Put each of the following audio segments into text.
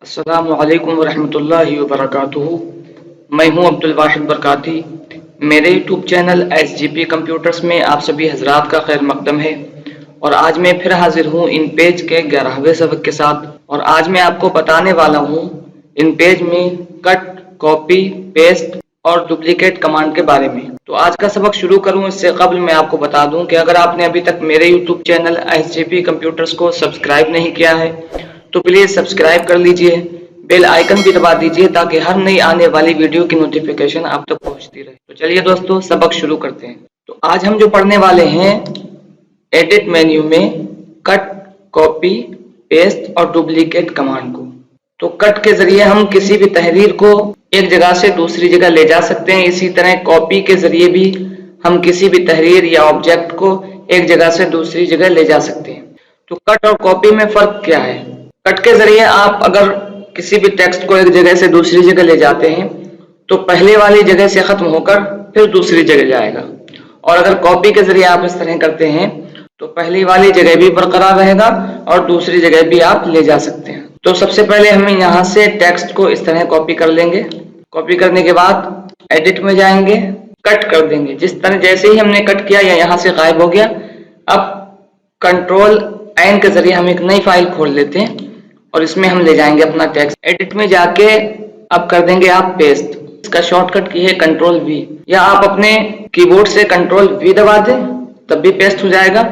अस्सलामु अलैकुम वरहमतुल्लाहि वबरकातुहू। मैं हूं अब्दुल वाहिद बरकाती। मेरे यूट्यूब चैनल SGP कंप्यूटर्स में आप सभी हजरात का खैर मकदम है। और आज मैं फिर हाजिर हूं इन पेज के 11वें सबक के साथ। और आज मैं आपको बताने वाला हूं इन पेज में कट, कॉपी, पेस्ट और डुप्लीकेट कमांड के बारे में। तो आज का सबक शुरू करूं इससे कबल मैं आपको बता दूं कि अगर आपने अभी तक मेरे यूट्यूब चैनल SGP कंप्यूटर्स को सब्सक्राइब नहीं किया है तो प्लीज सब्सक्राइब कर लीजिए, बेल आइकन भी दबा दीजिए ताकि हर नई आने वाली वीडियो की नोटिफिकेशन आप तक पहुंचती रहे। तो चलिए दोस्तों सबक शुरू करते हैं। तो आज हम जो पढ़ने वाले हैं एडिट मेन्यू में कट, कॉपी, पेस्ट और डुप्लीकेट कमांड को। तो कट के जरिए हम किसी भी तहरीर को एक जगह से दूसरी जगह ले जा सकते हैं। इसी तरह कॉपी के जरिए भी हम किसी भी तहरीर या ऑब्जेक्ट को एक जगह से दूसरी जगह ले जा सकते हैं। तो कट और कॉपी में फर्क क्या है? कट के जरिए आप अगर किसी भी टेक्स्ट को एक जगह से दूसरी जगह ले जाते हैं तो पहले वाली जगह से खत्म होकर फिर दूसरी जगह जाएगा। और अगर कॉपी के जरिए आप इस तरह करते हैं तो पहली वाली जगह भी बरकरार रहेगा और दूसरी जगह भी आप ले जा सकते हैं। तो सबसे पहले हम यहाँ से टेक्स्ट को इस तरह कॉपी कर लेंगे। कॉपी करने के बाद एडिट में जाएंगे, कट कर देंगे। जिस तरह जैसे ही हमने कट किया या यहाँ से गायब हो गया। अब कंट्रोल एन के जरिए हम एक नई फाइल खोल लेते हैं और इसमें हम ले जाएंगे अपना टेक्स्ट। एडिट में जाके अब कर देंगे आप पेस्ट। इसका शॉर्टकट की है कंट्रोल V, या आप अपने कीबोर्ड से कंट्रोल V दबा दें तब भी पेस्ट हो जाएगा।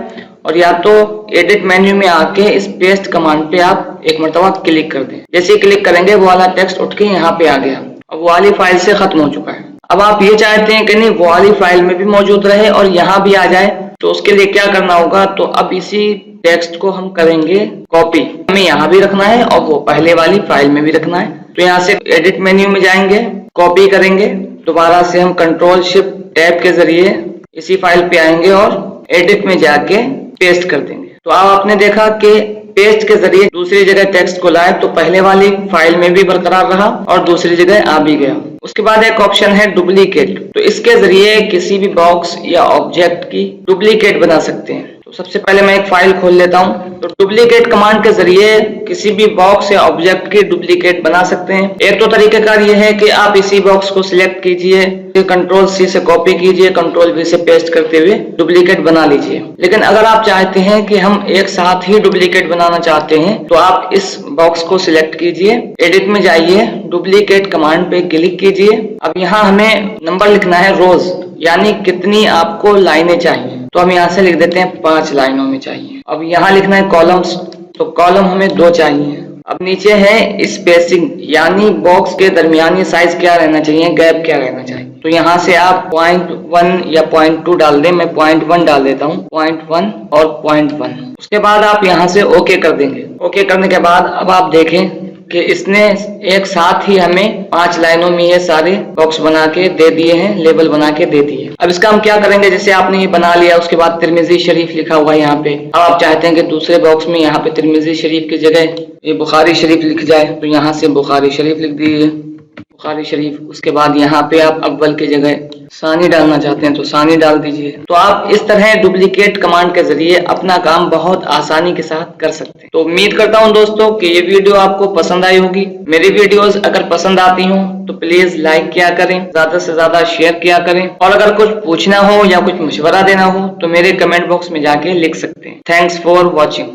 और या तो एडिट मेन्यू में आके इस पेस्ट कमांड पे आप एक मरतबा क्लिक कर दें। जैसे ही क्लिक करेंगे वो वाला टेक्स्ट उठ के यहाँ पे आ गया। अब वो वाली फाइल से खत्म हो चुका है। अब आप ये चाहते हैं कि नहीं वो वाली फाइल में भी मौजूद रहे और यहाँ भी आ जाए, तो उसके लिए क्या करना होगा? तो अब इसी टेक्स्ट को हम करेंगे कॉपी। हमें यहाँ भी रखना है और वो पहले वाली फाइल में भी रखना है। तो यहाँ से एडिट मेन्यू में जाएंगे, कॉपी करेंगे, दोबारा से हम कंट्रोल शिफ्ट टैब के जरिए इसी फाइल पे आएंगे और एडिट में जाके पेस्ट कर देंगे। तो अब आपने देखा कि पेस्ट के जरिए दूसरी जगह टेक्स्ट को लाए तो पहले वाली फाइल में भी बरकरार रहा और दूसरी जगह आ भी गया। उसके बाद एक ऑप्शन है डुप्लीकेट। तो इसके जरिए किसी भी बॉक्स या ऑब्जेक्ट की डुप्लीकेट बना सकते हैं। तो सबसे पहले मैं एक फाइल खोल लेता हूं। तो डुप्लीकेट कमांड के जरिए किसी भी बॉक्स या ऑब्जेक्ट की डुप्लीकेट बना सकते हैं। एक तो तरीकेकार यह है कि आप इसी बॉक्स को सिलेक्ट कीजिए, कंट्रोल C से कॉपी कीजिए, कंट्रोल V से पेस्ट करते हुए डुप्लीकेट बना लीजिए। लेकिन अगर आप चाहते हैं कि हम एक साथ ही डुप्लीकेट बनाना चाहते हैं तो आप इस बॉक्स को सिलेक्ट कीजिए, एडिट में जाइए, डुप्लीकेट कमांड पे क्लिक कीजिए। अब यहाँ हमें नंबर लिखना है रोज, यानी कितनी आपको लाइनें चाहिए। तो हम यहाँ से लिख देते हैं 5 लाइनों में चाहिए। अब यहाँ लिखना है कॉलम्स, तो कॉलम हमें 2 चाहिए। अब नीचे है स्पेसिंग, यानी बॉक्स के दरमियानी साइज क्या रहना चाहिए, गैप क्या रहना चाहिए। तो यहाँ से आप 0.1 या 0.2 डाल दें। मैं 0.1 डाल देता हूँ, 0.1 और 0.1। उसके बाद आप यहाँ से ओके कर देंगे। ओके करने के बाद अब आप देखें कि इसने एक साथ ही हमें 5 लाइनों में ये सारे बॉक्स बना के दे दिए हैं, लेबल बना के दे दिए। अब इसका हम क्या करेंगे? जैसे आपने ये बना लिया, उसके बाद तिरमिजी शरीफ लिखा हुआ है यहाँ पे। अब आप चाहते हैं कि दूसरे बॉक्स में यहाँ पे तिरमिजी शरीफ की जगह ये बुखारी शरीफ लिख जाए, तो यहाँ से बुखारी शरीफ लिख दीजिए, बुखारी शरीफ। उसके बाद यहाँ पे आप अव्वल की जगह सानी डालना चाहते हैं तो सानी डाल दीजिए। तो आप इस तरह डुप्लीकेट कमांड के जरिए अपना काम बहुत आसानी के साथ कर सकते हैं। तो उम्मीद करता हूं दोस्तों कि ये वीडियो आपको पसंद आई होगी। मेरी वीडियोस अगर पसंद आती हों तो प्लीज लाइक किया करें, ज्यादा से ज्यादा शेयर किया करें। और अगर कुछ पूछना हो या कुछ मशवरा देना हो तो मेरे कमेंट बॉक्स में जाके लिख सकते हैं। Thanks for watching.